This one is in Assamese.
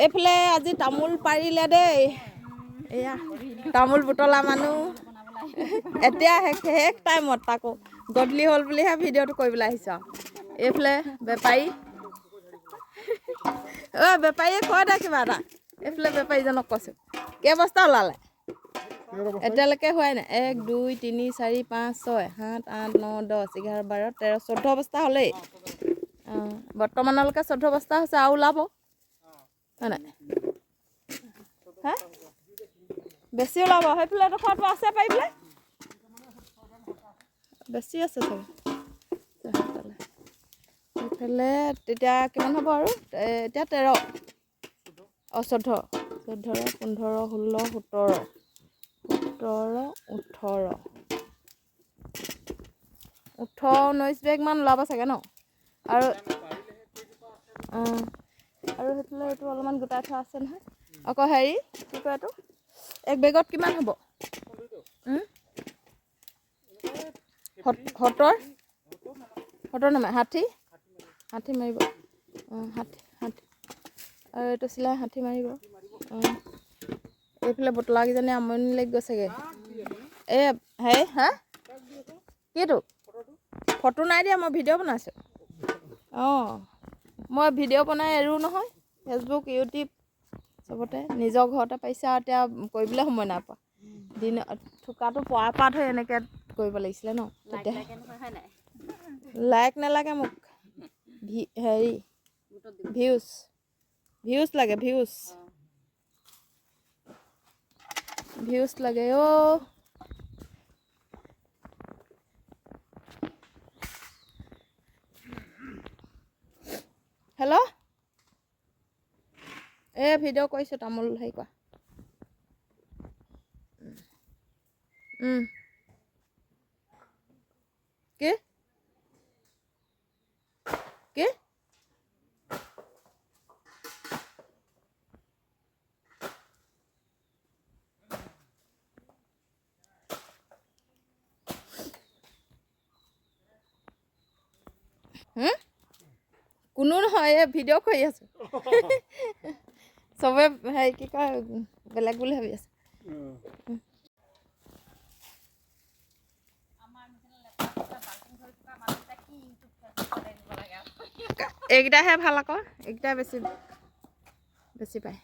এইফালে আজি তামোল পাৰিলে দেই এয়া তামোল বুটলা মানুহ এতিয়া শেষ টাইমত তাকো গধূলি হ'ল বুলিহে ভিডিঅ'টো কৰিবলৈ আহিছোঁ আৰু এইফালে বেপাৰী বেপাৰীয়ে কয় দে কিবা এটা এইফালে বেপাৰীজনক কৈছোঁ কেইবস্তা ওলালে এতিয়ালৈকে হোৱাই নাই 1 2 3 4 5 6 7 8 9 10 11 12 13 14 বস্তা হ'লেই বৰ্তমানলৈকে 14 বস্তা হৈছে আৰু ওলাব হয় নাই হা বেছি ওলাব সেইফালে ডোখৰটো আছে পাৰিলে বেছি আছে চাগে সেইফালে তেতিয়া কিমান হ'ব আৰু এতিয়া 13 14 14 15 16 17 17 18 19 বেগ মান ওলাব চাগে ন আৰু সেইফালে এইটো অলপমান গোটাই থোৱা আছে নহয় আকৌ হেৰি কি কয় এইটো এক বেগত কিমান হ'ব 70 নহয় 60 মাৰিব 60 আৰু এইটো চিলাই 60 মাৰিব এইফালে বটলাকেইজনী আমনি লাগি গৈছেগৈ হেৰি হা কিটো ফটো নাই দিয়া মই ভিডিঅ' বনাইছোঁ মই ভিডিঅ' বনাই এৰো নহয় ফেচবুক ইউটিউব চবতে নিজৰ ঘৰতে পাইছে আৰু এতিয়া কৰিবলৈ সময় নাই পোৱা দিন থোকাটো পৰা পাত হৈ এনেকৈ কৰিব লাগিছিলে ন তেতিয়া লাইক নালাগে মোক হেৰি ভিউজ লাগে ভিউজ লাগে হেল্ল' ভিডিঅ' কৰিছোঁ তামোল হেৰি কৰা কি কি কোনো নহয় ভিডিঅ' কৰি আছোঁ চবে হেৰি কি কয় বেলেগ বুলি ভাবি আছে এইকেইটাহে ভাল আকৌ এইকেইটাই বেছি পায়